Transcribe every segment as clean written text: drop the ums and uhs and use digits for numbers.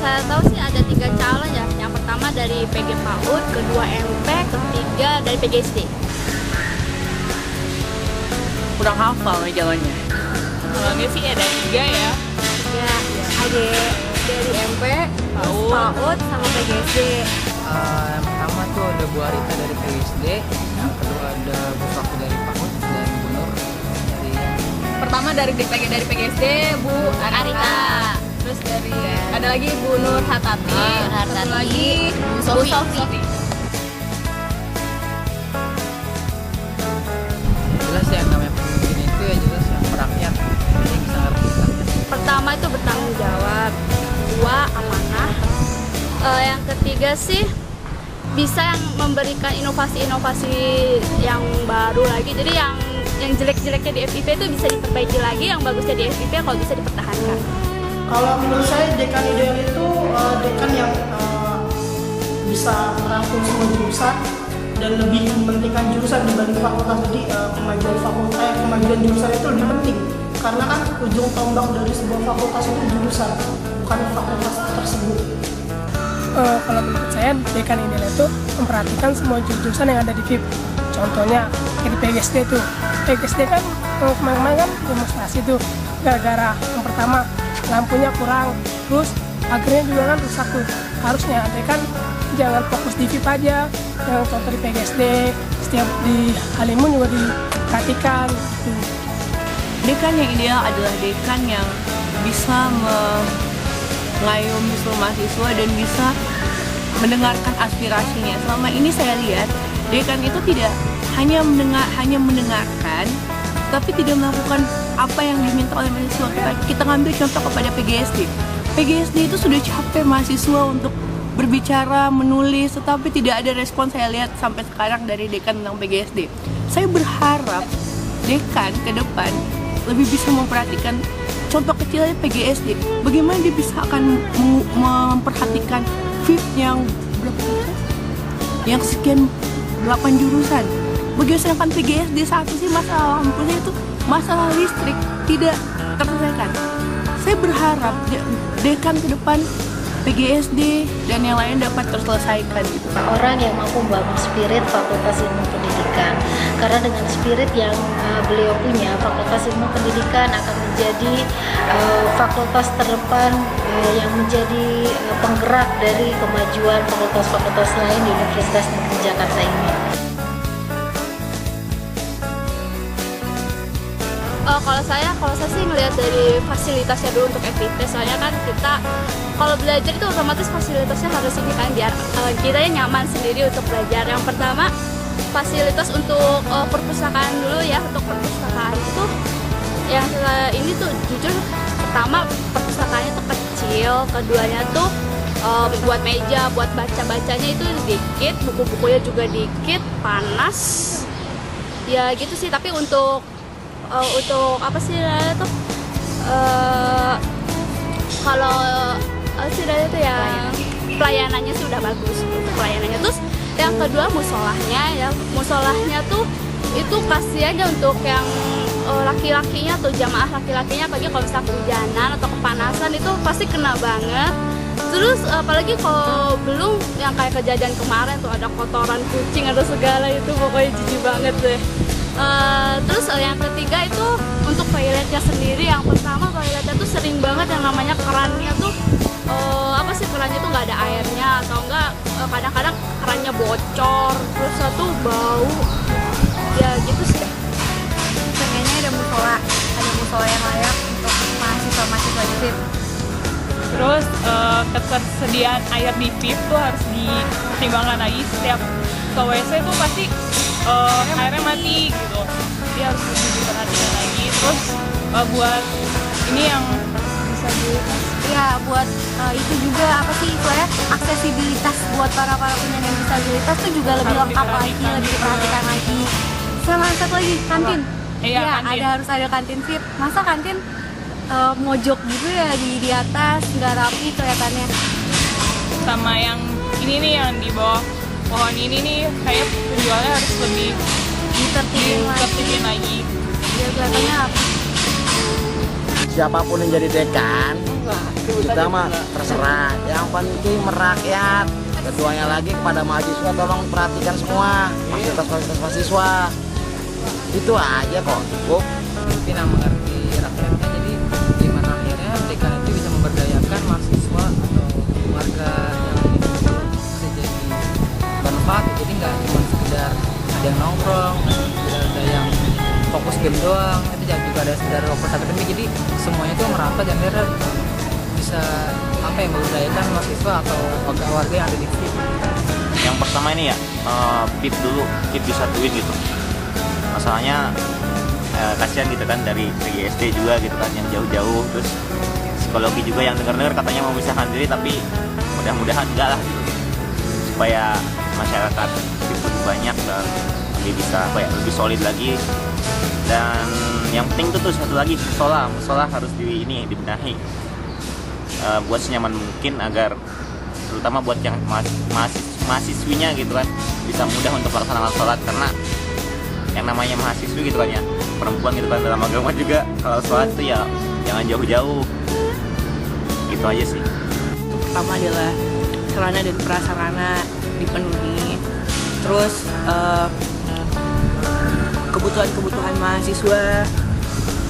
saya tahu sih ada 3 calon ya. Yang pertama dari PG PAUD, kedua MP, ketiga dari PGSD. Kurang hafal nih calonnya. Calonnya sih ada 3 ya. Ya, ada dari MP, PAUD, sama PGSD. Yang pertama tuh ada Bu Arita dari PGSD, yang kedua ada Bu Faku dari PAUD, dan Bu Nur dari Pertama dari PGSD, Bu Arita. Terus dari ada lagi Bu Nur Hatati. Satu lagi Bu Sofi. jelas yang namanya pemimpin itu ya jelas yang merakyat, jadi bisa ngerti rakyat. Pertama itu bertanggung jawab, kedua amanah, yang ketiga sih bisa yang memberikan inovasi-inovasi yang baru lagi. Jadi yang jelek-jeleknya di FIP itu bisa diperbaiki lagi, yang bagusnya di FIP kalau bisa dipertahankan. Kalau menurut saya dekan ideal itu dekan yang bisa merangkul semua jurusan dan lebih mementingkan jurusan dibanding fakultas. Jadi kemajuan jurusan itu lebih penting karena kan ujung tombak dari sebuah fakultas itu jurusan, bukan fakultas tersebut. Kalau menurut saya dekan ideal itu memperhatikan semua jurusan yang ada di FIP. Contohnya kayak di PGSD tuh, PGSD kan kemarin kan demonstrasi tuh gara-gara yang pertama lampunya kurang, terus akhirnya juga kan rusak tuh. Harusnya dekan jangan fokus di FIP aja, yang contoh di PGSD, setiap di Halimun juga diperhatikan gitu. Dekan yang ideal adalah dekan yang bisa mengayomi seluruh mahasiswa dan bisa mendengarkan aspirasinya. Selama ini saya lihat dekan itu tidak hanya mendengarkan, tapi tidak melakukan apa yang diminta oleh mahasiswa. Kita ngambil contoh kepada PGSD. PGSD itu sudah capek mahasiswa untuk berbicara, menulis, tetapi tidak ada respon saya lihat sampai sekarang dari dekan tentang PGSD. Saya berharap dekan ke depan lebih bisa memperhatikan contoh kecilnya PGSD. Bagaimana dia bisa akan memperhatikan FIP yang berapa jurusan? Yang sekian 8 jurusan. Sedangkan PGSD satu sih masalah lampunya itu masalah listrik tidak terselesaikan. Saya berharap dekan ke depan PGSD dan yang lain dapat terselesaikan gitu. Orang yang mampu membangun spirit Fakultas Ilmu Pendidikan, karena dengan spirit yang beliau punya, Fakultas Ilmu Pendidikan akan menjadi fakultas terdepan yang menjadi penggerak dari kemajuan fakultas-fakultas lain di Universitas Negeri Jakarta ini. Kalau saya sih ngelihat dari fasilitasnya dulu untuk FIP. Soalnya kan kita kalau belajar itu otomatis fasilitasnya harus ini kan, biar kita nyaman sendiri untuk belajar. Yang pertama fasilitas untuk perpustakaan dulu ya. Untuk perpustakaan itu yang ini tuh jujur, pertama perpustakaannya tuh kecil, keduanya tuh buat meja, buat baca-bacanya itu dikit, buku-bukunya juga dikit, panas ya gitu sih. Tapi untuk apa sih tuh kalau sih itu ya pelayanannya sih udah bagus untuk pelayanannya. Terus yang kedua musolahnya tuh itu kasihannya untuk yang laki-lakinya tuh, jamaah laki-lakinya, apalagi kalau misalnya kehujanan atau kepanasan itu pasti kena banget. Terus apalagi kalau belum yang kayak kejadian kemarin tuh ada kotoran kucing atau segala, itu pokoknya jijik banget deh. Terus yang ketiga itu untuk toiletnya sendiri. Yang pertama toiletnya tuh sering banget yang namanya kerannya tuh kerannya tuh nggak ada airnya, atau enggak kadang-kadang kerannya bocor, terus satu bau ya gitu sih. Pengennya ada musola yang layak untuk mahasiswa-mahasiswa di FIP. Terus ketersediaan air di FIP tuh harus dipertimbangkan lagi. Setiap ke WC tuh pasti airnya mati gitu, jadi harus lebih diperhatikan lagi. Terus buat ini yang disabilitas Ya buat itu juga aksesibilitas buat para penyandang disabilitas tuh juga lebih lengkap lagi, lebih diperhatikan lagi. Sama satu lagi kantin. Iya, kantin. Harus ada kantin FIP. Masa kantin mojok gitu ya di atas, nggak rapi kelihatannya. Sama yang ini nih, yang di bawah pohon ini nih, kayak penjualnya harus lebih ditertibin lagi. Biar kelihatannya rapi. Siapapun yang jadi dekan kita mah terserah, yang penting merakyat. Keduanya lagi kepada mahasiswa, tolong perhatikan semua fasilitas mahasiswa. Itu aja kok, cukup. Mungkin yang mengerti rakyatnya, jadi gimana akhirnya dekan itu bisa memberdayakan mahasiswa atau warga yang itu bisa jadi bermanfaat. Jadi nggak cuma sekedar ada yang nongkrong, tidak ada yang fokus game doang, tapi juga ada sekedar fokus akademik. Jadi semuanya itu merata dan akhirnya bisa memberdayakan mahasiswa atau warga yang ada di FIP. Yang pertama ini ya, FIP dulu, FIP disatuin gitu. Masalahnya kasihan gitu kan dari PGSD juga gitu kan yang jauh-jauh, terus psikologi juga yang dengar-dengar katanya mau memisahkan diri, tapi mudah-mudahan enggak lah gitu. Supaya masyarakat FIP lebih banyak dan lebih bisa lebih solid lagi. Dan yang penting tuh satu lagi, musola harus dibenahi. Buat senyaman mungkin agar terutama buat yang mahasiswinya gitu kan bisa mudah untuk melaksanakan sholat, karena yang namanya mahasiswi gitu kan ya, perempuan gitu kan dalam agama juga, kalau sholat itu ya jangan jauh-jauh. Gitu aja sih. Pertama adalah sarana dan prasarana dipenuhi, terus kebutuhan mahasiswa,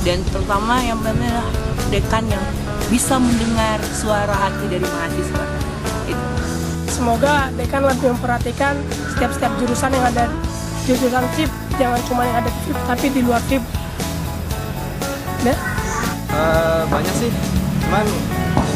dan terutama yang penting adalah dekan yang bisa mendengar suara hati dari mahasiswa. Semoga dekan lebih memperhatikan setiap jurusan yang ada, jurusan FIP, jangan cuma yang ada di FIP tapi di luar FIP. Banyak sih, cuman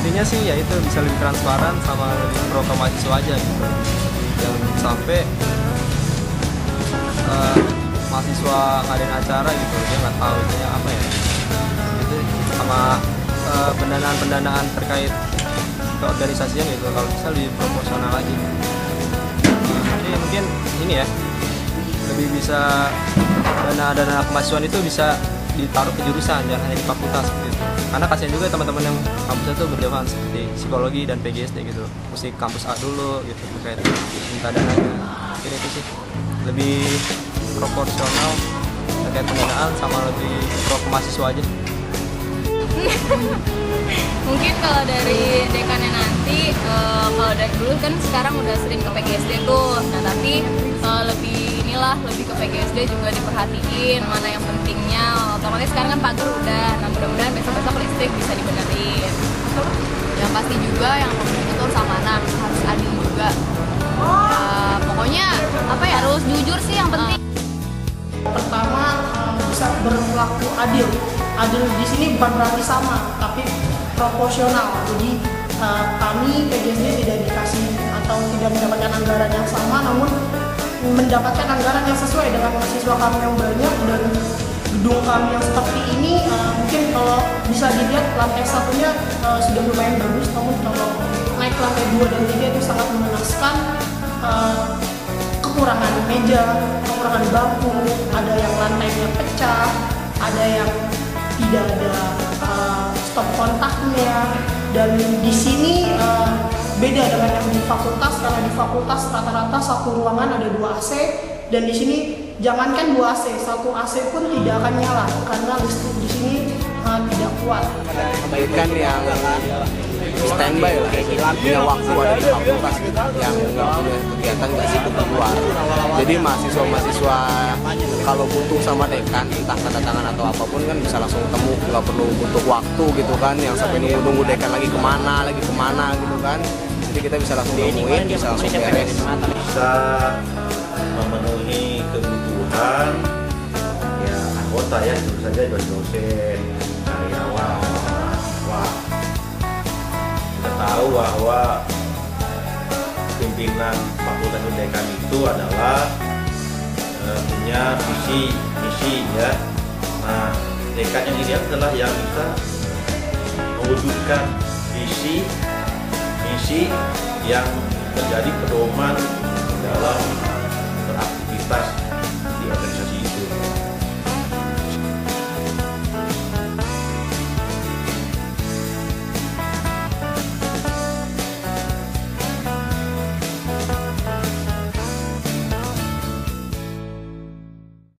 intinya sih ya itu bisa lebih transparan sama lebih pro ke mahasiswa aja gitu. Jangan sampai mahasiswa ngadain acara gitu, dia nggak tahu itunya apa ya, gitu. Sama pendanaan terkait keorganisasian gitu, kalau bisa lebih proporsional lagi. Jadi mungkin ini ya, lebih bisa dana kemahasiswaan itu bisa ditaruh ke jurusan, jangan hanya di fakultas gitu. Karena kasihan juga teman-teman yang kampusnya tuh berjauhan seperti psikologi dan PGSD gitu, mesti kampus A dulu gitu terkait minta dananya. Mungkin itu sih lebih proporsional terkait pendanaan sama lebih pro ke mahasiswa aja. Mungkin kalau dari dekannya nanti, kalau dari dulu kan sekarang udah sering ke PGSD tuh, nah tapi lebih ke PGSD juga diperhatiin mana yang pentingnya. Otomatis sekarang kan pagar udah, nah mudah-mudahan besok-besok listrik bisa dibenerin. Yang pasti juga yang ngomong itu sama anak harus adil juga. Pokoknya harus jujur sih yang penting. Pertama, bisa berlaku adil. Adil di sini bukan berarti sama, tapi proporsional. Jadi kami PGSD tidak dikasih atau tidak mendapatkan anggaran yang sama, namun mendapatkan anggaran yang sesuai dengan mahasiswa kami yang banyak, dan gedung kami yang seperti ini mungkin kalau bisa dilihat lantai satunya sudah lumayan bagus, namun kalau naik lantai 2 dan 3 itu sangat mengenaskan. Kekurangan meja, kekurangan bangku, ada yang lantainya pecah, ada yang tidak ada stop kontaknya, dan di sini beda dengan yang di fakultas, karena di fakultas rata-rata satu ruangan ada 2 AC, dan di sini jangankan 2 AC, 1 AC pun tidak akan nyala karena listrik di sini tidak kuat. Kebaikan yang standby lah, punya waktu ada di fakultas gitu, yang nggak punya kegiatan nggak sibuk keluar. Jadi mahasiswa kalau butuh sama dekan, entah tanda tangan atau apapun kan bisa langsung ketemu, nggak perlu butuh waktu gitu kan, yang sampai nunggu dekan lagi kemana gitu kan. Jadi kita bisa langsung nemuin, bisa langsung beres. Bisa memenuhi kebutuhan ya anggota ya, tentu saja dosen, karyawan, mahasiswa. Kita tahu bahwa pimpinan fakultas dekan itu adalah punya visi misi ya. Nah, dekan yang ideal adalah yang bisa mewujudkan visi misi yang menjadi pedoman